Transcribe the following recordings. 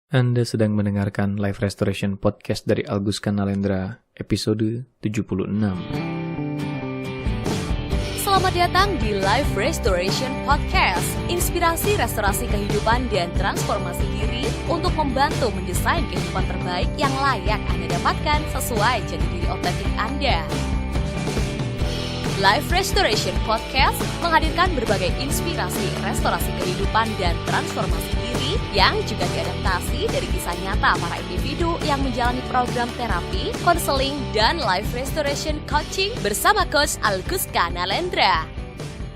Anda sedang mendengarkan Live Restoration Podcast dari Agus Kanalendra, episode 76. Selamat datang di Live Restoration Podcast, inspirasi restorasi kehidupan dan transformasi diri untuk membantu mendesain kehidupan terbaik yang layak Anda dapatkan sesuai jati diri otentik Anda. Live Restoration Podcast menghadirkan berbagai inspirasi restorasi kehidupan dan transformasi diri yang juga diadaptasi dari kisah nyata para individu yang menjalani program terapi, konseling, dan live restoration coaching bersama Coach Agus Kanalendra.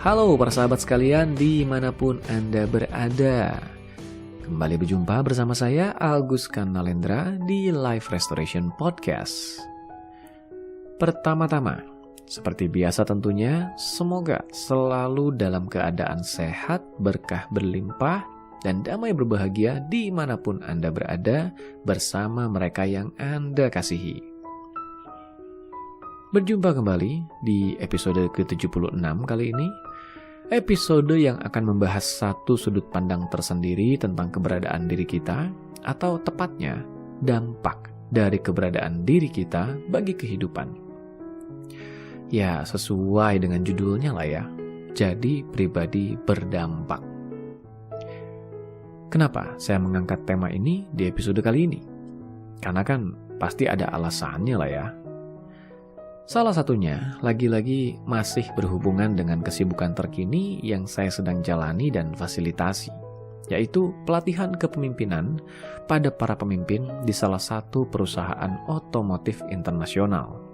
Halo para sahabat sekalian dimanapun Anda berada. Kembali berjumpa bersama saya Agus Kanalendra di Live Restoration Podcast. Pertama-tama, seperti biasa tentunya, semoga selalu dalam keadaan sehat, berkah berlimpah, dan damai berbahagia dimanapun Anda berada bersama mereka yang Anda kasihi. Berjumpa kembali di episode ke-76 kali ini, episode yang akan membahas satu sudut pandang tersendiri tentang keberadaan diri kita, atau tepatnya dampak dari keberadaan diri kita bagi kehidupan. Ya, sesuai dengan judulnya lah ya, jadi pribadi berdampak. Kenapa saya mengangkat tema ini di episode kali ini? Karena kan pasti ada alasannya lah ya. Salah satunya, lagi-lagi masih berhubungan dengan kesibukan terkini yang saya sedang jalani dan fasilitasi, yaitu pelatihan kepemimpinan pada para pemimpin di salah satu perusahaan otomotif internasional.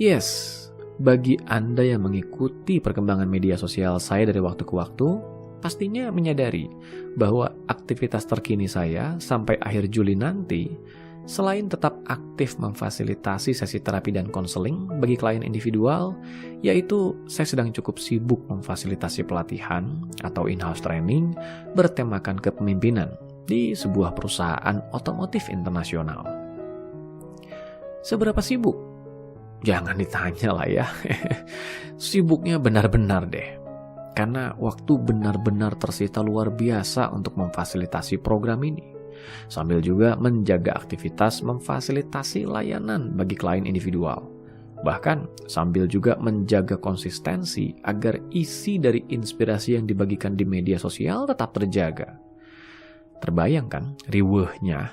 Yes, bagi Anda yang mengikuti perkembangan media sosial saya dari waktu ke waktu, pastinya menyadari bahwa aktivitas terkini saya sampai akhir Juli nanti, selain tetap aktif memfasilitasi sesi terapi dan konseling bagi klien individual, yaitu saya sedang cukup sibuk memfasilitasi pelatihan atau in-house training bertemakan kepemimpinan di sebuah perusahaan otomotif internasional. Seberapa sibuk? Jangan ditanya lah ya. Sibuknya benar-benar deh. Karena waktu benar-benar tersita luar biasa untuk memfasilitasi program ini. Sambil juga menjaga aktivitas memfasilitasi layanan bagi klien individual. Bahkan sambil juga menjaga konsistensi agar isi dari inspirasi yang dibagikan di media sosial tetap terjaga. Terbayang kan riweuhnya?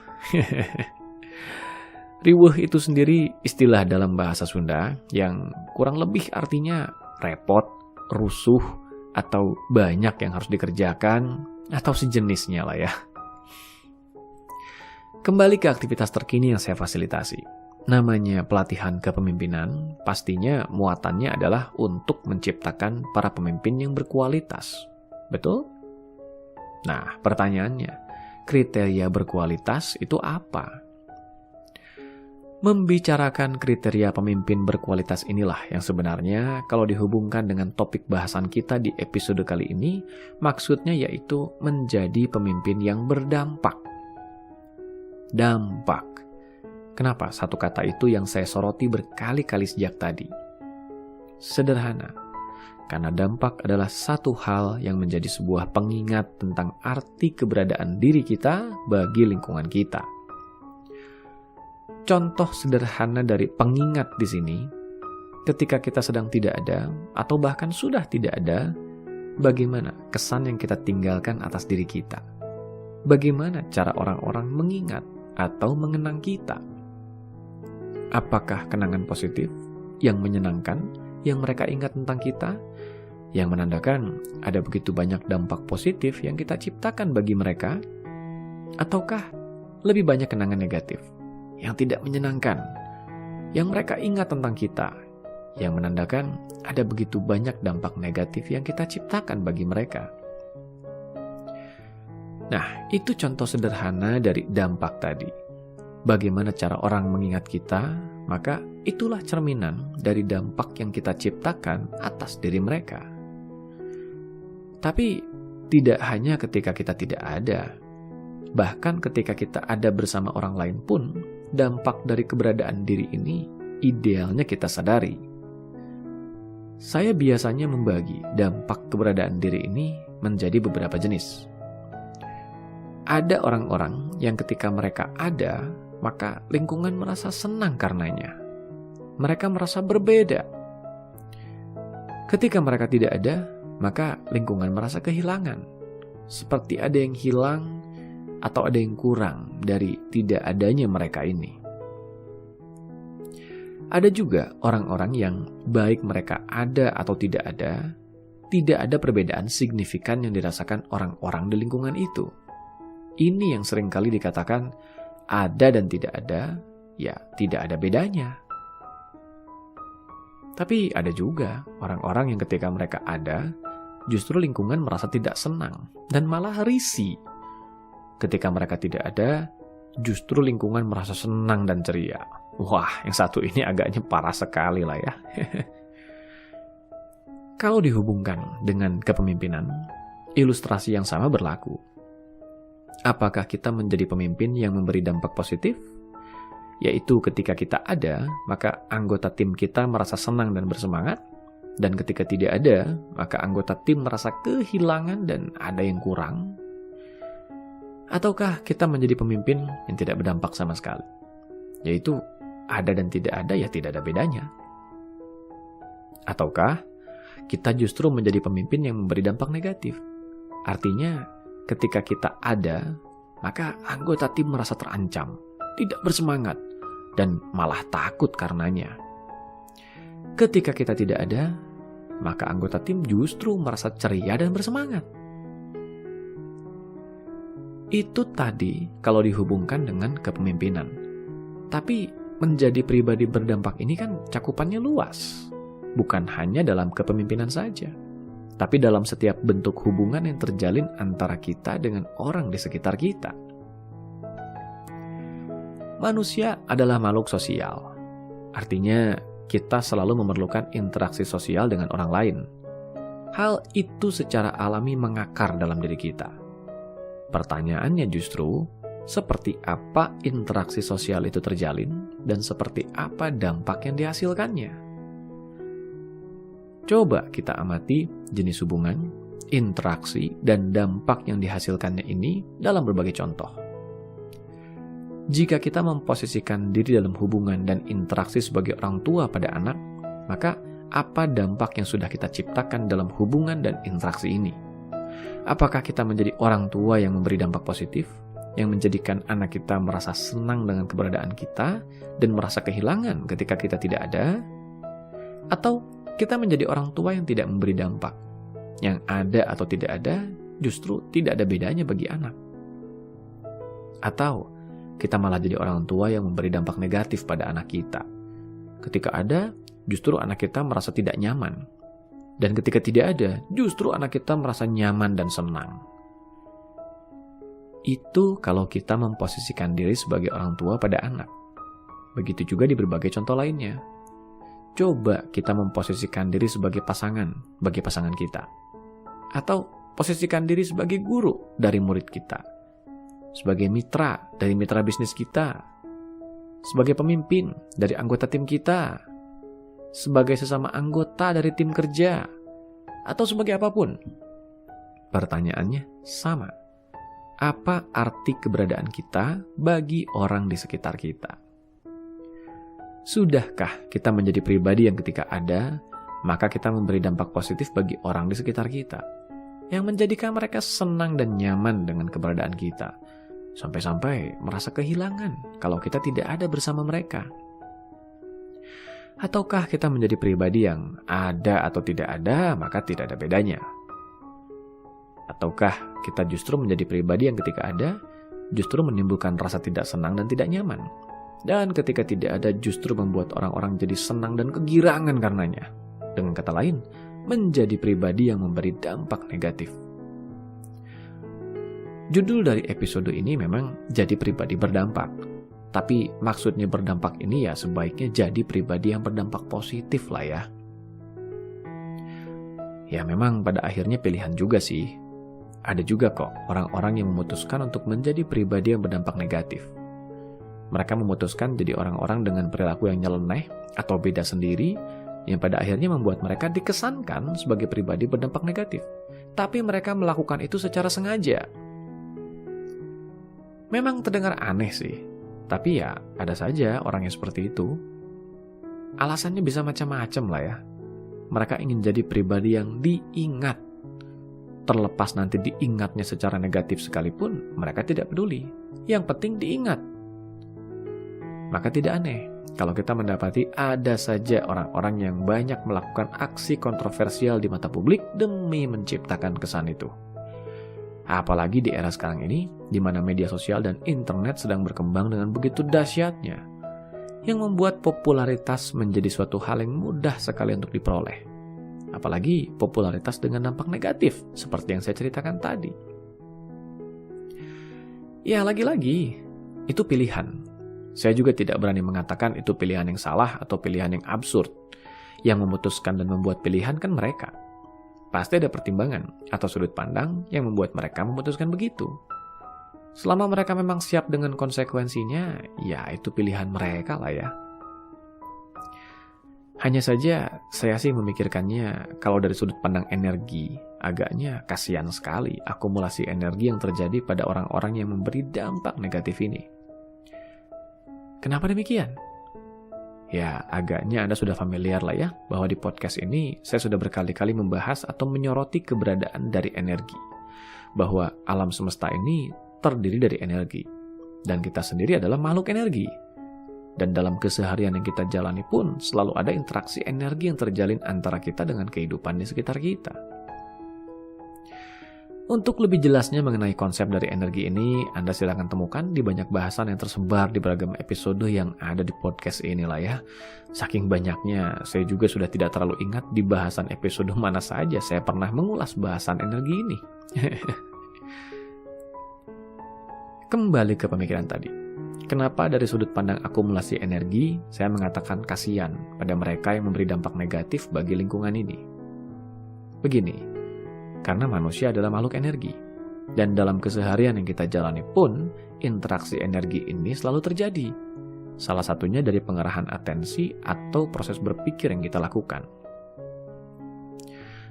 Riweuh itu sendiri istilah dalam bahasa Sunda yang kurang lebih artinya repot, rusuh, atau banyak yang harus dikerjakan, atau sejenisnya lah ya. Kembali ke aktivitas terkini yang saya fasilitasi. Namanya pelatihan kepemimpinan, pastinya muatannya adalah untuk menciptakan para pemimpin yang berkualitas. Betul? Nah, pertanyaannya, kriteria berkualitas itu apa? Membicarakan kriteria pemimpin berkualitas inilah yang sebenarnya kalau dihubungkan dengan topik bahasan kita di episode kali ini, maksudnya yaitu menjadi pemimpin yang berdampak. Dampak. Kenapa satu kata itu yang saya soroti berkali-kali sejak tadi? Sederhana, karena dampak adalah satu hal yang menjadi sebuah pengingat tentang arti keberadaan diri kita bagi lingkungan kita. Contoh sederhana dari pengingat di sini, ketika kita sedang tidak ada atau bahkan sudah tidak ada, bagaimana kesan yang kita tinggalkan atas diri kita? Bagaimana cara orang-orang mengingat atau mengenang kita? Apakah kenangan positif yang menyenangkan yang mereka ingat tentang kita, yang menandakan ada begitu banyak dampak positif yang kita ciptakan bagi mereka? Ataukah lebih banyak kenangan negatif yang tidak menyenangkan, yang mereka ingat tentang kita, yang menandakan ada begitu banyak dampak negatif yang kita ciptakan bagi mereka? Nah, itu contoh sederhana dari dampak tadi. Bagaimana cara orang mengingat kita, maka itulah cerminan dari dampak yang kita ciptakan atas diri mereka. Tapi tidak hanya ketika kita tidak ada, bahkan ketika kita ada bersama orang lain pun, dampak dari keberadaan diri ini idealnya kita sadari. Saya biasanya membagi dampak keberadaan diri ini menjadi beberapa jenis. Ada orang-orang yang ketika mereka ada, maka lingkungan merasa senang karenanya. Mereka merasa berbeda. Ketika mereka tidak ada, maka lingkungan merasa kehilangan. Seperti ada yang hilang atau ada yang kurang dari tidak adanya mereka ini. Ada juga orang-orang yang baik mereka ada atau tidak ada perbedaan signifikan yang dirasakan orang-orang di lingkungan itu. Ini yang seringkali dikatakan ada dan tidak ada, ya tidak ada bedanya. Tapi ada juga orang-orang yang ketika mereka ada, justru lingkungan merasa tidak senang dan malah risih. Ketika mereka tidak ada, justru lingkungan merasa senang dan ceria. Wah, yang satu ini agaknya parah sekali lah ya. Kalau dihubungkan dengan kepemimpinan, ilustrasi yang sama berlaku. Apakah kita menjadi pemimpin yang memberi dampak positif? Yaitu ketika kita ada, maka anggota tim kita merasa senang dan bersemangat. Dan ketika tidak ada, maka anggota tim merasa kehilangan dan ada yang kurang. Ataukah kita menjadi pemimpin yang tidak berdampak sama sekali? Yaitu ada dan tidak ada, ya tidak ada bedanya. Ataukah kita justru menjadi pemimpin yang memberi dampak negatif? Artinya, ketika kita ada, maka anggota tim merasa terancam, tidak bersemangat, dan malah takut karenanya. Ketika kita tidak ada, maka anggota tim justru merasa ceria dan bersemangat. Itu tadi kalau dihubungkan dengan kepemimpinan. Tapi menjadi pribadi berdampak ini kan cakupannya luas. Bukan hanya dalam kepemimpinan saja, tapi dalam setiap bentuk hubungan yang terjalin antara kita dengan orang di sekitar kita. Manusia adalah makhluk sosial. Artinya, kita selalu memerlukan interaksi sosial dengan orang lain. Hal itu secara alami mengakar dalam diri kita. Pertanyaannya justru, seperti apa interaksi sosial itu terjalin dan seperti apa dampak yang dihasilkannya? Coba kita amati jenis hubungan, interaksi, dan dampak yang dihasilkannya ini dalam berbagai contoh. Jika kita memposisikan diri dalam hubungan dan interaksi sebagai orang tua pada anak, maka apa dampak yang sudah kita ciptakan dalam hubungan dan interaksi ini? Apakah kita menjadi orang tua yang memberi dampak positif, yang menjadikan anak kita merasa senang dengan keberadaan kita dan merasa kehilangan ketika kita tidak ada? Atau kita menjadi orang tua yang tidak memberi dampak, yang ada atau tidak ada justru tidak ada bedanya bagi anak? Atau kita malah jadi orang tua yang memberi dampak negatif pada anak kita? Ketika ada, justru anak kita merasa tidak nyaman. Dan ketika tidak ada, justru anak kita merasa nyaman dan senang. Itu kalau kita memposisikan diri sebagai orang tua pada anak. Begitu juga di berbagai contoh lainnya. Coba kita memposisikan diri sebagai pasangan bagi pasangan kita. Atau posisikan diri sebagai guru dari murid kita. Sebagai mitra dari mitra bisnis kita. Sebagai pemimpin dari anggota tim kita. Sebagai sesama anggota dari tim kerja, atau sebagai apapun. Pertanyaannya sama. Apa arti keberadaan kita bagi orang di sekitar kita? Sudahkah kita menjadi pribadi yang ketika ada, maka kita memberi dampak positif bagi orang di sekitar kita, yang menjadikan mereka senang dan nyaman dengan keberadaan kita, sampai-sampai merasa kehilangan kalau kita tidak ada bersama mereka? Ataukah kita menjadi pribadi yang ada atau tidak ada, maka tidak ada bedanya? Ataukah kita justru menjadi pribadi yang ketika ada, justru menimbulkan rasa tidak senang dan tidak nyaman? Dan ketika tidak ada, justru membuat orang-orang jadi senang dan kegirangan karenanya. Dengan kata lain, menjadi pribadi yang memberi dampak negatif. Judul dari episode ini memang jadi pribadi berdampak. Tapi maksudnya berdampak ini ya sebaiknya jadi pribadi yang berdampak positif lah ya. Ya memang pada akhirnya pilihan juga sih. Ada juga kok orang-orang yang memutuskan untuk menjadi pribadi yang berdampak negatif. Mereka memutuskan jadi orang-orang dengan perilaku yang nyeleneh atau beda sendiri, yang pada akhirnya membuat mereka dikesankan sebagai pribadi berdampak negatif. Tapi mereka melakukan itu secara sengaja. Memang terdengar aneh sih, tapi ya ada saja orang yang seperti itu. Alasannya bisa macam-macam lah ya. Mereka ingin jadi pribadi yang diingat. Terlepas nanti diingatnya secara negatif sekalipun, mereka tidak peduli. Yang penting diingat. Maka tidak aneh kalau kita mendapati ada saja orang-orang yang banyak melakukan aksi kontroversial di mata publik demi menciptakan kesan itu. Apalagi di era sekarang ini, di mana media sosial dan internet sedang berkembang dengan begitu dahsyatnya, yang membuat popularitas menjadi suatu hal yang mudah sekali untuk diperoleh. Apalagi popularitas dengan dampak negatif, seperti yang saya ceritakan tadi. Ya, lagi-lagi, itu pilihan. Saya juga tidak berani mengatakan itu pilihan yang salah atau pilihan yang absurd. Yang memutuskan dan membuat pilihan kan mereka. Pasti ada pertimbangan atau sudut pandang yang membuat mereka memutuskan begitu. Selama mereka memang siap dengan konsekuensinya, ya itu pilihan mereka lah ya. Hanya saja saya sih memikirkannya kalau dari sudut pandang energi, agaknya kasihan sekali akumulasi energi yang terjadi pada orang-orang yang memberi dampak negatif ini. Kenapa demikian? Ya, agaknya Anda sudah familiar lah ya, bahwa di podcast ini saya sudah berkali-kali membahas atau menyoroti keberadaan dari energi. Bahwa alam semesta ini terdiri dari energi. Dan kita sendiri adalah makhluk energi. Dan dalam keseharian yang kita jalani pun selalu ada interaksi energi yang terjalin antara kita dengan kehidupan di sekitar kita. Untuk lebih jelasnya mengenai konsep dari energi ini, Anda silakan temukan di banyak bahasan yang tersebar di beragam episode yang ada di podcast ini lah ya. Saking banyaknya, saya juga sudah tidak terlalu ingat di bahasan episode mana saja saya pernah mengulas bahasan energi ini. Kembali ke pemikiran tadi. Kenapa dari sudut pandang akumulasi energi, saya mengatakan kasihan pada mereka yang memberi dampak negatif bagi lingkungan ini? Begini. Karena manusia adalah makhluk energi. Dan dalam keseharian yang kita jalani pun, interaksi energi ini selalu terjadi. Salah satunya dari pengerahan atensi atau proses berpikir yang kita lakukan.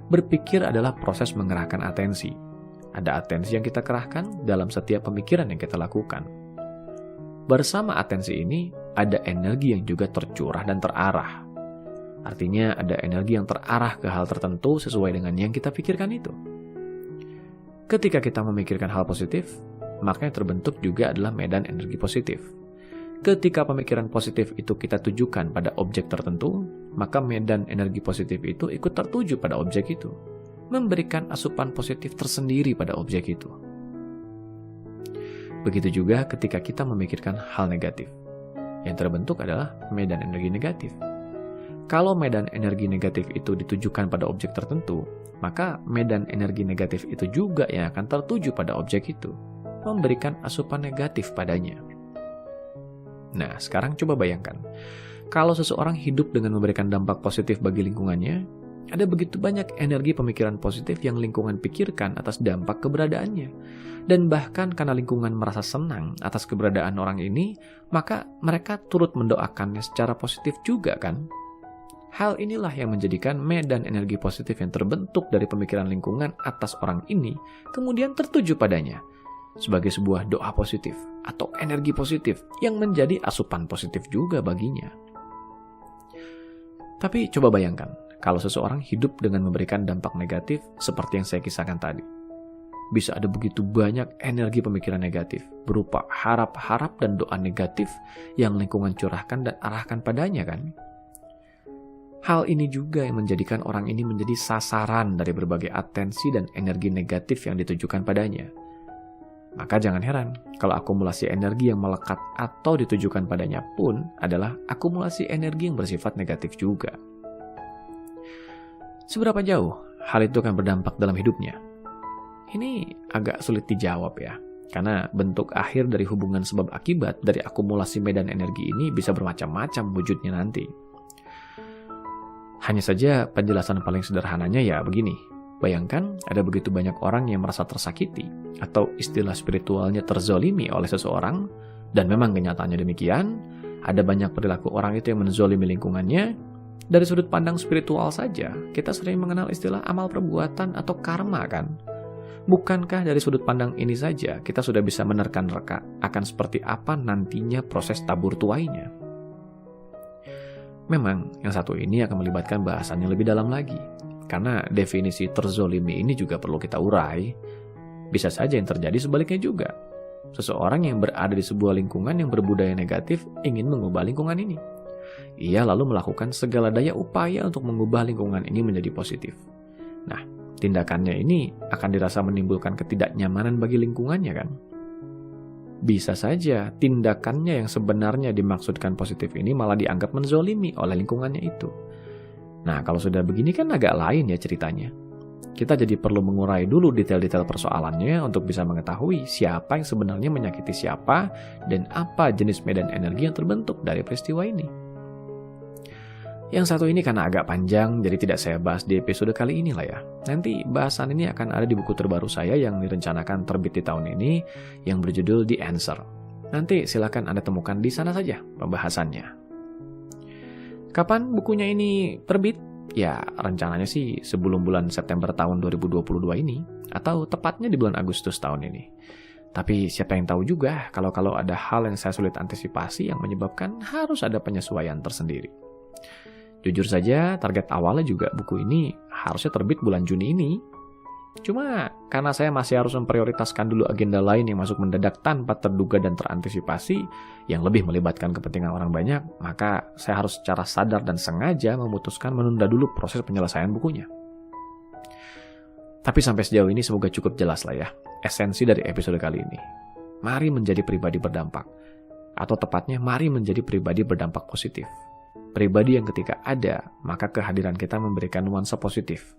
Berpikir adalah proses mengerahkan atensi. Ada atensi yang kita kerahkan dalam setiap pemikiran yang kita lakukan. Bersama atensi ini, ada energi yang juga tercurah dan terarah. Artinya ada energi yang terarah ke hal tertentu sesuai dengan yang kita pikirkan itu. Ketika kita memikirkan hal positif, maka yang terbentuk juga adalah medan energi positif. Ketika pemikiran positif itu kita tujukan pada objek tertentu, maka medan energi positif itu ikut tertuju pada objek itu, memberikan asupan positif tersendiri pada objek itu. Begitu juga ketika kita memikirkan hal negatif. Yang terbentuk adalah medan energi negatif. Kalau medan energi negatif itu ditujukan pada objek tertentu, maka medan energi negatif itu juga yang akan tertuju pada objek itu, memberikan asupan negatif padanya. Nah, sekarang coba bayangkan, kalau seseorang hidup dengan memberikan dampak positif bagi lingkungannya, ada begitu banyak energi pemikiran positif yang lingkungan pikirkan atas dampak keberadaannya. Dan bahkan karena lingkungan merasa senang atas keberadaan orang ini, maka mereka turut mendoakannya secara positif juga kan? Hal inilah yang menjadikan medan energi positif yang terbentuk dari pemikiran lingkungan atas orang ini kemudian tertuju padanya sebagai sebuah doa positif atau energi positif yang menjadi asupan positif juga baginya. Tapi coba bayangkan kalau seseorang hidup dengan memberikan dampak negatif seperti yang saya kisahkan tadi. Bisa ada begitu banyak energi pemikiran negatif berupa harap-harap dan doa negatif yang lingkungan curahkan dan arahkan padanya kan? Hal ini juga yang menjadikan orang ini menjadi sasaran dari berbagai atensi dan energi negatif yang ditujukan padanya. Maka jangan heran kalau akumulasi energi yang melekat atau ditujukan padanya pun adalah akumulasi energi yang bersifat negatif juga. Seberapa jauh hal itu akan berdampak dalam hidupnya? Ini agak sulit dijawab ya, karena bentuk akhir dari hubungan sebab akibat dari akumulasi medan energi ini bisa bermacam-macam wujudnya nanti. Hanya saja penjelasan paling sederhananya ya begini. Bayangkan ada begitu banyak orang yang merasa tersakiti atau istilah spiritualnya terzolimi oleh seseorang, dan memang kenyataannya demikian. Ada banyak perilaku orang itu yang menzolimi lingkungannya. Dari sudut pandang spiritual saja, kita sering mengenal istilah amal perbuatan atau karma kan. Bukankah dari sudut pandang ini saja kita sudah bisa menerka-nerka akan seperti apa nantinya proses tabur tuainya? Memang yang satu ini akan melibatkan bahasan yang lebih dalam lagi, karena definisi terzolimi ini juga perlu kita urai. Bisa saja yang terjadi sebaliknya juga. Seseorang yang berada di sebuah lingkungan yang berbudaya negatif ingin mengubah lingkungan ini. Ia lalu melakukan segala daya upaya untuk mengubah lingkungan ini menjadi positif. Nah, tindakannya ini akan dirasa menimbulkan ketidaknyamanan bagi lingkungannya kan? Bisa saja tindakannya yang sebenarnya dimaksudkan positif ini malah dianggap menzolimi oleh lingkungannya itu. Nah, kalau sudah begini kan agak lain ya ceritanya. Kita jadi perlu mengurai dulu detail-detail persoalannya untuk bisa mengetahui siapa yang sebenarnya menyakiti siapa dan apa jenis medan energi yang terbentuk dari peristiwa ini. Yang satu ini karena agak panjang, jadi tidak saya bahas di episode kali ini lah ya. Nanti bahasan ini akan ada di buku terbaru saya yang direncanakan terbit di tahun ini, yang berjudul The Answer. Nanti silakan Anda temukan di sana saja pembahasannya. Kapan bukunya ini terbit? Ya, rencananya sih sebelum bulan September tahun 2022 ini, atau tepatnya di bulan Agustus tahun ini. Tapi siapa yang tahu juga kalau ada hal yang saya sulit antisipasi yang menyebabkan harus ada penyesuaian tersendiri. Jujur saja, target awalnya juga buku ini harusnya terbit bulan Juni ini. Cuma karena saya masih harus memprioritaskan dulu agenda lain yang masuk mendadak tanpa terduga dan terantisipasi, yang lebih melibatkan kepentingan orang banyak, maka saya harus secara sadar dan sengaja memutuskan menunda dulu proses penyelesaian bukunya. Tapi sampai sejauh ini semoga cukup jelas lah ya, esensi dari episode kali ini. Mari menjadi pribadi berdampak. Atau tepatnya, mari menjadi pribadi berdampak positif. Pribadi yang ketika ada, maka kehadiran kita memberikan nuansa positif,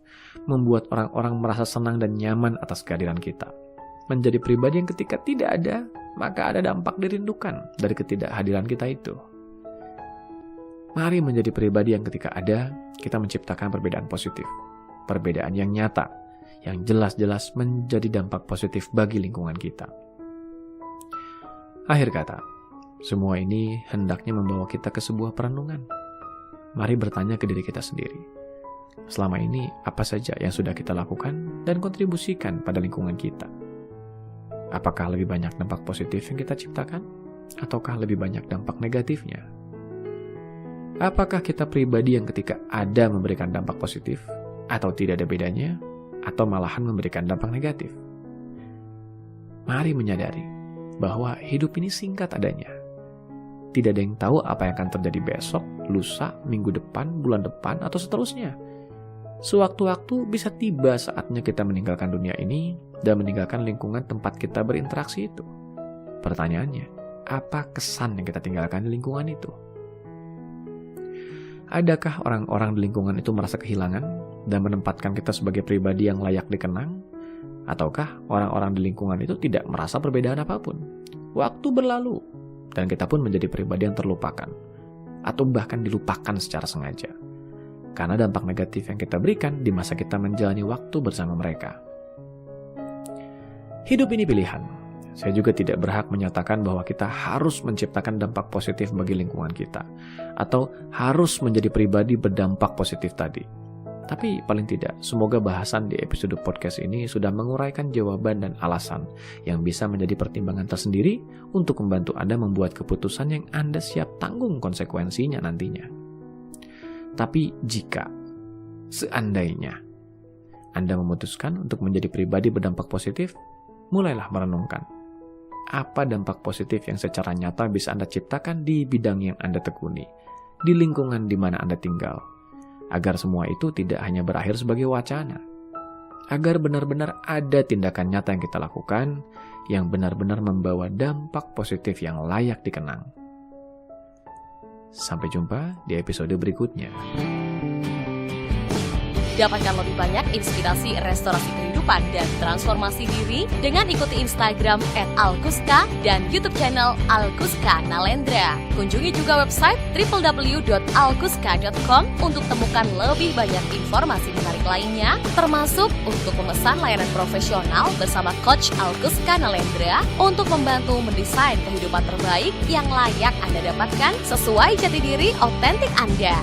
membuat orang-orang merasa senang dan nyaman atas kehadiran kita. Menjadi pribadi yang ketika tidak ada, maka ada dampak dirindukan dari ketidakhadiran kita itu. Mari menjadi pribadi yang ketika ada, kita menciptakan perbedaan positif. Perbedaan yang nyata, yang jelas-jelas menjadi dampak positif bagi lingkungan kita. Akhir kata, semua ini hendaknya membawa kita ke sebuah perenungan. Mari bertanya ke diri kita sendiri. Selama ini, apa saja yang sudah kita lakukan dan kontribusikan pada lingkungan kita? Apakah lebih banyak dampak positif yang kita ciptakan? Ataukah lebih banyak dampak negatifnya? Apakah kita pribadi yang ketika ada memberikan dampak positif, atau tidak ada bedanya, atau malahan memberikan dampak negatif? Mari menyadari bahwa hidup ini singkat adanya. Tidak ada yang tahu apa yang akan terjadi besok, lusa, minggu depan, bulan depan, atau seterusnya. Sewaktu-waktu bisa tiba saatnya kita meninggalkan dunia ini dan meninggalkan lingkungan tempat kita berinteraksi itu. Pertanyaannya, apa kesan yang kita tinggalkan di lingkungan itu? Adakah orang-orang di lingkungan itu merasa kehilangan dan menempatkan kita sebagai pribadi yang layak dikenang? Ataukah orang-orang di lingkungan itu tidak merasa perbedaan apapun? Waktu berlalu, dan kita pun menjadi pribadi yang terlupakan, atau bahkan dilupakan secara sengaja, karena dampak negatif yang kita berikan di masa kita menjalani waktu bersama mereka. Hidup ini pilihan. Saya juga tidak berhak menyatakan bahwa kita harus menciptakan dampak positif bagi lingkungan kita, atau harus menjadi pribadi berdampak positif tadi. Tapi paling tidak, semoga bahasan di episode podcast ini sudah menguraikan jawaban dan alasan yang bisa menjadi pertimbangan tersendiri untuk membantu Anda membuat keputusan yang Anda siap tanggung konsekuensinya nantinya. Tapi jika, seandainya, Anda memutuskan untuk menjadi pribadi berdampak positif, mulailah merenungkan. Apa dampak positif yang secara nyata bisa Anda ciptakan di bidang yang Anda tekuni, di lingkungan di mana Anda tinggal, agar semua itu tidak hanya berakhir sebagai wacana. Agar benar-benar ada tindakan nyata yang kita lakukan, yang benar-benar membawa dampak positif yang layak dikenang. Sampai jumpa di episode berikutnya. Dapatkan lebih banyak inspirasi restorasi kehidupan dan transformasi diri dengan ikuti Instagram @alkuska dan YouTube channel Alkuska Nalendra. Kunjungi juga website www.alkuska.com untuk temukan lebih banyak informasi menarik lainnya, termasuk untuk memesan layanan profesional bersama Coach Alkuska Nalendra untuk membantu mendesain kehidupan terbaik yang layak Anda dapatkan sesuai jati diri otentik Anda.